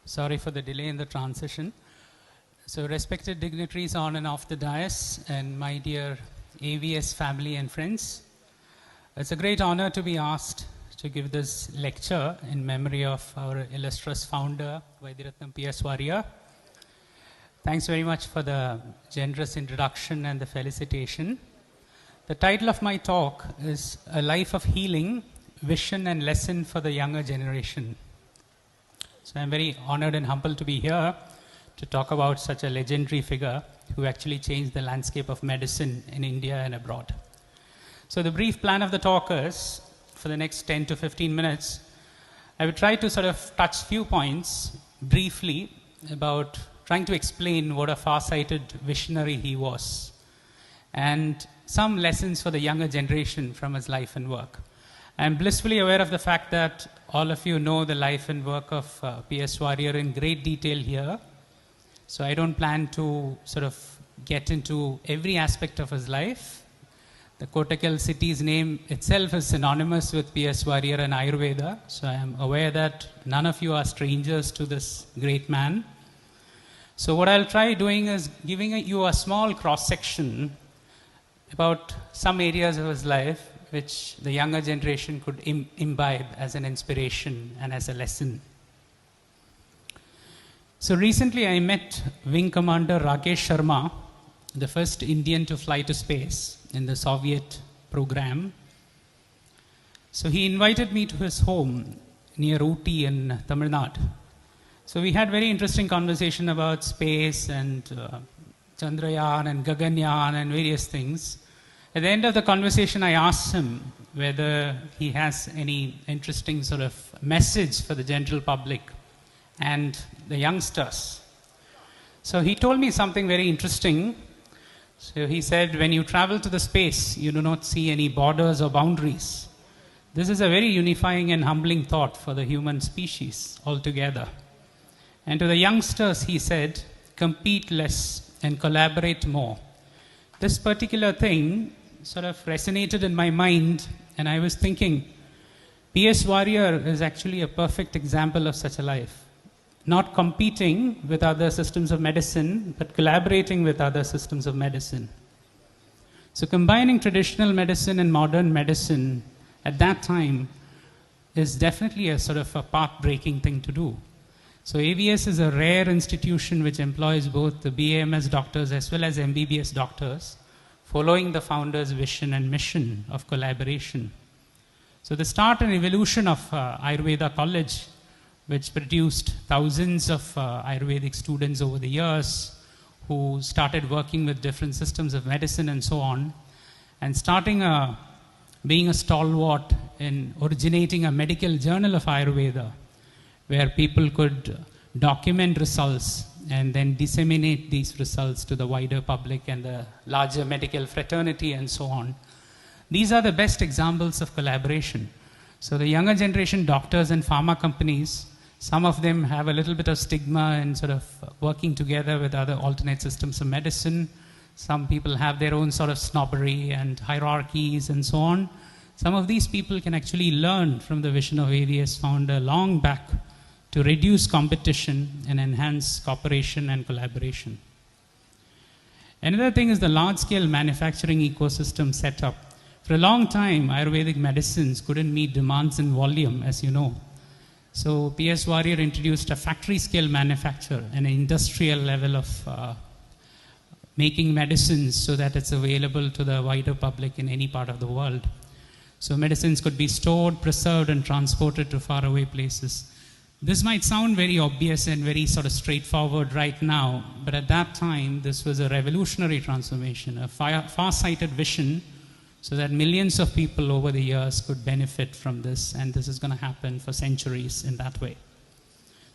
Sorry for the delay in the transition. So respected dignitaries on and off the dais, and my dear AVS family and friends, it's a great honor to be asked to give this lecture in memory of our illustrious founder, Vaidyaratnam P.S. Varier. Thanks very much for the generous introduction and the felicitation. The title of my talk is A Life of Healing, Vision and Lesson for the Younger Generation. So I'm very honored and humbled to be here to talk about such a legendary figure who actually changed the landscape of medicine in India and abroad. So the brief plan of the talk is, for the next 10 to 15 minutes, I will try to sort of touch few points briefly about trying to explain what a far-sighted visionary he was and some lessons for the younger generation from his life and work. I'm blissfully aware of the fact that all of you know the life and work of P.S. Varier in great detail here. So I don't plan to sort of get into every aspect of his life. The Kottakkal city's name itself is synonymous with P.S. Varier and Ayurveda. So I am aware that none of you are strangers to this great man. So what I'll try doing is giving you a small cross-section about some areas of his life which the younger generation could imbibe as an inspiration and as a lesson. So recently I met Wing Commander Rakesh Sharma, the first Indian to fly to space in the Soviet program. So he invited me to his home near Ooty in Tamil Nadu. So we had very interesting conversation about space and Chandrayaan and Gaganyaan and various things. At the end of the conversation, I asked him whether he has any interesting sort of message for the general public and the youngsters. So he told me something very interesting. So he said, when you travel to the space, you do not see any borders or boundaries. This is a very unifying and humbling thought for the human species altogether. And to the youngsters, he said, compete less and collaborate more. This particular thing sort of resonated in my mind, and I was thinking, P.S. Varier is actually a perfect example of such a life. Not competing with other systems of medicine, but collaborating with other systems of medicine. So combining traditional medicine and modern medicine at that time is definitely a sort of a path-breaking thing to do. So AVS is a rare institution which employs both the BAMS doctors as well as MBBS doctors, following the founder's vision and mission of collaboration. So the start and evolution of Ayurveda College, which produced thousands of Ayurvedic students over the years who started working with different systems of medicine and so on, and being a stalwart in originating a medical journal of Ayurveda, where people could document results and then disseminate these results to the wider public and the larger medical fraternity and so on. These are the best examples of collaboration. So the younger generation doctors and pharma companies, some of them have a little bit of stigma in sort of working together with other alternate systems of medicine. Some people have their own sort of snobbery and hierarchies and so on. Some of these people can actually learn from the vision of AVS founder long back to reduce competition and enhance cooperation and collaboration. Another thing is the large-scale manufacturing ecosystem setup. For a long time, Ayurvedic medicines couldn't meet demands in volume, as you know. So P.S. Varier introduced a factory-scale manufacture and an industrial level of making medicines so that it's available to the wider public in any part of the world. So medicines could be stored, preserved, and transported to faraway places. This might sound very obvious and very sort of straightforward right now, but at that time, this was a revolutionary transformation, a far-sighted vision, so that millions of people over the years could benefit from this, and this is going to happen for centuries in that way.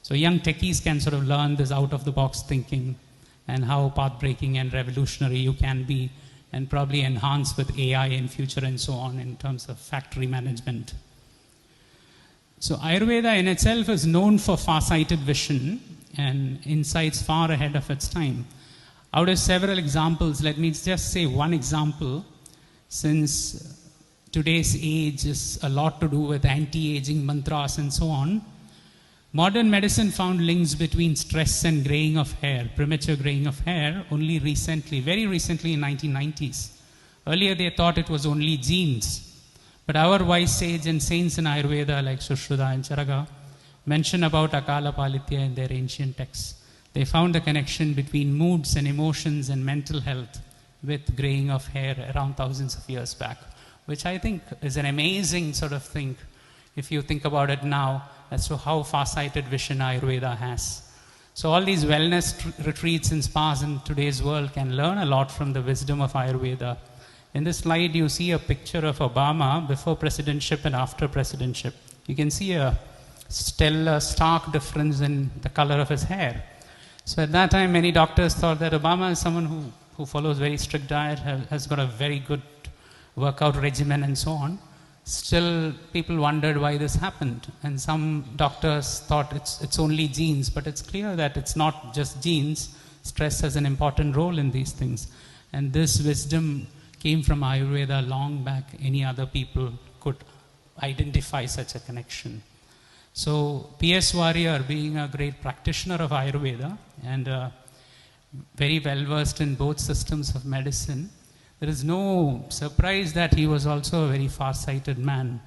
So young techies can sort of learn this out-of-the-box thinking and how path-breaking and revolutionary you can be, and probably enhance with AI in future and so on in terms of factory management. So Ayurveda in itself is known for far-sighted vision and insights far ahead of its time. Out of several examples, let me just say one example, since today's age is a lot to do with anti-aging mantras and so on. Modern medicine found links between stress and graying of hair, premature graying of hair, only recently, very recently in 1990s. Earlier they thought it was only genes. But our wise sage and saints in Ayurveda like Sushruta and Charaka mention about Akala Palitya in their ancient texts. They found the connection between moods and emotions and mental health with graying of hair around thousands of years back, which I think is an amazing sort of thing if you think about it now as to how far-sighted vision Ayurveda has. So all these wellness retreats and spas in today's world can learn a lot from the wisdom of Ayurveda. In this slide, you see a picture of Obama before presidentship and after presidentship. You can see a stellar, stark difference in the color of his hair. So at that time, many doctors thought that Obama is someone who follows very strict diet, has got a very good workout regimen and so on. Still, people wondered why this happened. And some doctors thought it's only genes, but it's clear that it's not just genes. Stress has an important role in these things. And this wisdom came from Ayurveda long back. Any other people could identify such a connection. So P.S. Varier, being a great practitioner of Ayurveda and very well versed in both systems of medicine, there is no surprise that he was also a very far-sighted man.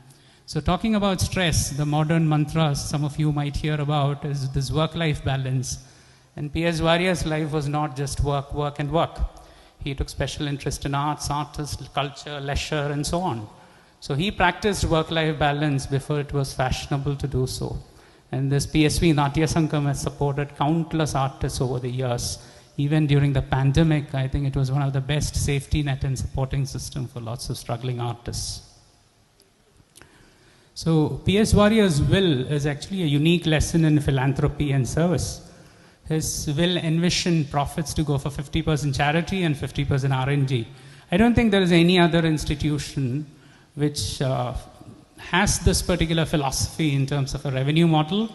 So talking about stress, the modern mantras some of you might hear about is this work-life balance. And P.S. Varier's life was not just work, work and work. He took special interest in arts, culture, leisure and so on. So he practiced work-life balance before it was fashionable to do so. And this PSV Natya Sangham has supported countless artists over the years. Even during the pandemic, I think it was one of the best safety net and supporting system for lots of struggling artists. So P.S. Varier's will is actually a unique lesson in philanthropy and service. His will envisioned profits to go for 50% charity and 50% R&D. I don't think there is any other institution which has this particular philosophy in terms of a revenue model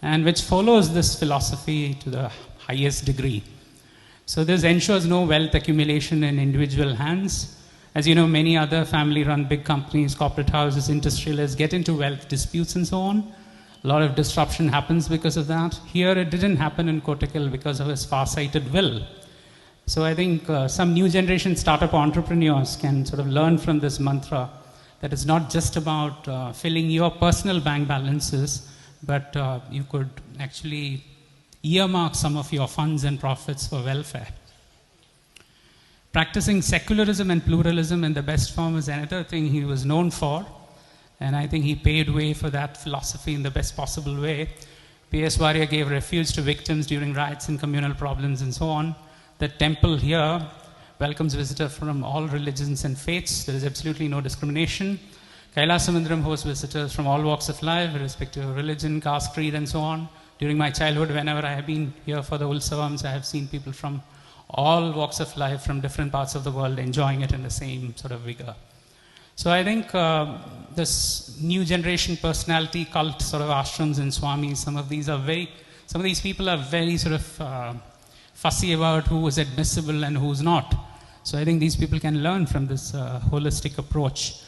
and which follows this philosophy to the highest degree. So this ensures no wealth accumulation in individual hands. As you know, many other family-run big companies, corporate houses, industrialists get into wealth disputes and so on. A lot of disruption happens because of that. Here it didn't happen in Kottakkal because of his far-sighted will. So I think some new generation startup entrepreneurs can sort of learn from this mantra that it's not just about filling your personal bank balances, but you could actually earmark some of your funds and profits for welfare. Practicing secularism and pluralism in the best form is another thing he was known for, and I think he paved way for that philosophy in the best possible way. P.S. Varier gave refuge to victims during riots and communal problems and so on. The temple here welcomes visitors from all religions and faiths. There is absolutely no discrimination. Kailasamandram hosts visitors from all walks of life, irrespective of religion, caste, creed, and so on. During my childhood, whenever I have been here for the Ulsavams, I have seen people from all walks of life from different parts of the world enjoying it in the same sort of vigor. So I think this new generation personality cult sort of ashrams and swamis, some of these people are very sort of fussy about who is admissible and who's not. So I think these people can learn from this holistic approach.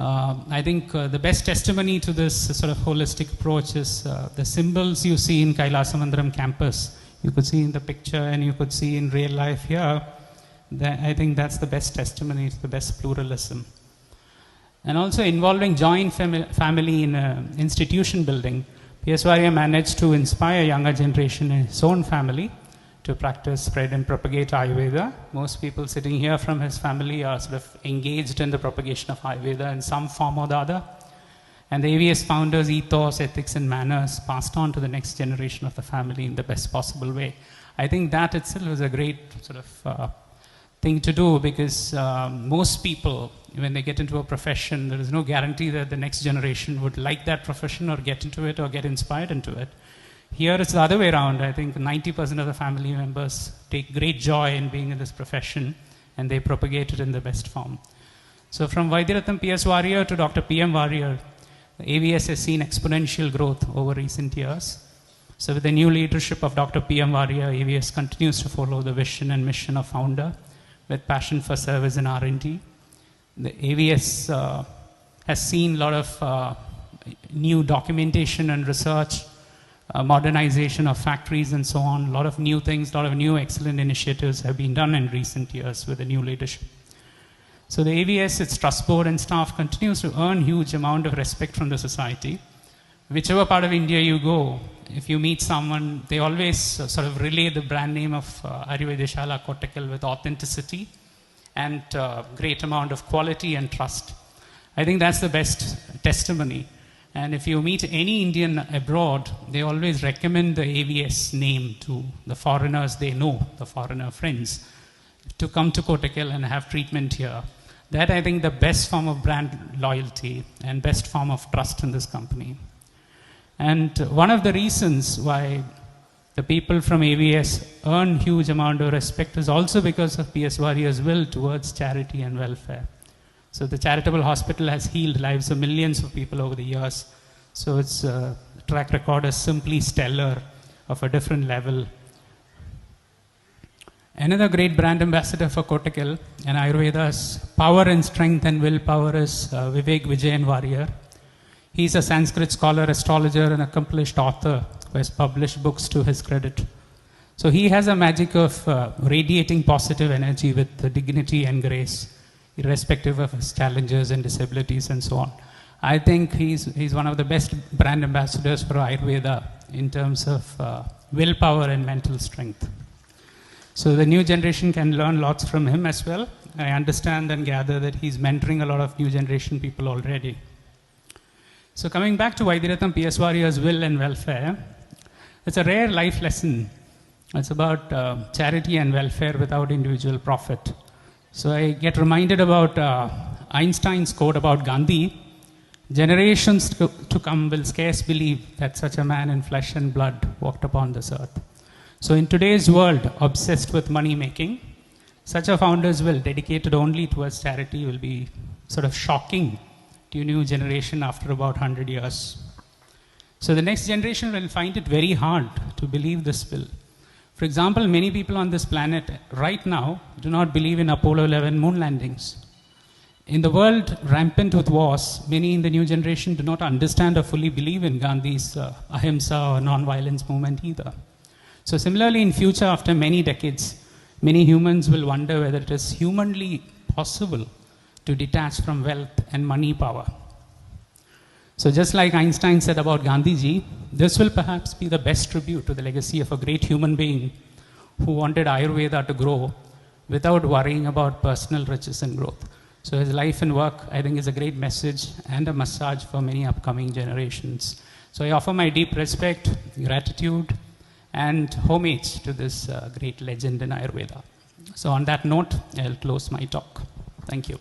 I think the best testimony to this sort of holistic approach is the symbols you see in Kailasamandram campus. You could see in the picture and you could see in real life here. I think that's the best testimony to the best pluralism. And also involving joint family in institution building. P.S. Varier managed to inspire younger generation in his own family to practice, spread and propagate Ayurveda. Most people sitting here from his family are sort of engaged in the propagation of Ayurveda in some form or the other. And the AVS founders' ethos, ethics and manners passed on to the next generation of the family in the best possible way. I think that itself is a great sort of thing to do because most people, when they get into a profession, there is no guarantee that the next generation would like that profession or get into it or get inspired into it. Here it's the other way around. I think 90% of the family members take great joy in being in this profession and they propagate it in the best form. So from Vaidyaratnam P.S. Varier to Dr. P.M. Varier, the AVS has seen exponential growth over recent years. So with the new leadership of Dr. P.M. Varier, AVS continues to follow the vision and mission of founder with passion for service and R&D. The AVS has seen a lot of new documentation and research modernization of factories and so on. A lot of new things, a lot of new excellent initiatives have been done in recent years with the new leadership. So the AVS, its trust board and staff continues to earn huge amount of respect from the society. Whichever part of India you go, if you meet someone, they always sort of relay the brand name of Arya Vaidya Sala Kottakkal with authenticity and great amount of quality and trust. I think that's the best testimony. And if you meet any Indian abroad, they always recommend the AVS name to the foreigners they know, the foreigner friends, to come to Kottakkal and have treatment here. That, I think, the best form of brand loyalty and best form of trust in this company. And one of the reasons why the people from AVS earn huge amount of respect is also because of PS Varier's will towards charity and welfare. So the charitable hospital has healed lives of millions of people over the years. So its track record is simply stellar, of a different level. Another great brand ambassador for Kottakkal and Ayurveda's power and strength and willpower is Vivek Vijayan Varier. He's a Sanskrit scholar, astrologer, and accomplished author who has published books to his credit. So he has a magic of radiating positive energy with dignity and grace, irrespective of his challenges and disabilities and so on. I think he's one of the best brand ambassadors for Ayurveda in terms of willpower and mental strength. So the new generation can learn lots from him as well. I understand and gather that he's mentoring a lot of new generation people already. So coming back to Vaidyaratnam PS Varier's will and welfare, it's a rare life lesson. It's about charity and welfare without individual profit. So I get reminded about Einstein's quote about Gandhi. Generations to come will scarce believe that such a man in flesh and blood walked upon this earth. So in today's world, obsessed with money making, such a founder's will dedicated only towards charity will be sort of shocking to a new generation after about 100 years. So the next generation will find it very hard to believe this will. For example, many people on this planet right now do not believe in Apollo 11 moon landings. In the world rampant with wars, many in the new generation do not understand or fully believe in Gandhi's ahimsa or non-violence movement either. So similarly, in future, after many decades, many humans will wonder whether it is humanly possible to detach from wealth and money power. So just like Einstein said about Gandhiji, this will perhaps be the best tribute to the legacy of a great human being who wanted Ayurveda to grow without worrying about personal riches and growth. So his life and work, I think, is a great message and a massage for many upcoming generations. So I offer my deep respect, gratitude, and homage to this great legend in Ayurveda. So on that note, I'll close my talk. Thank you.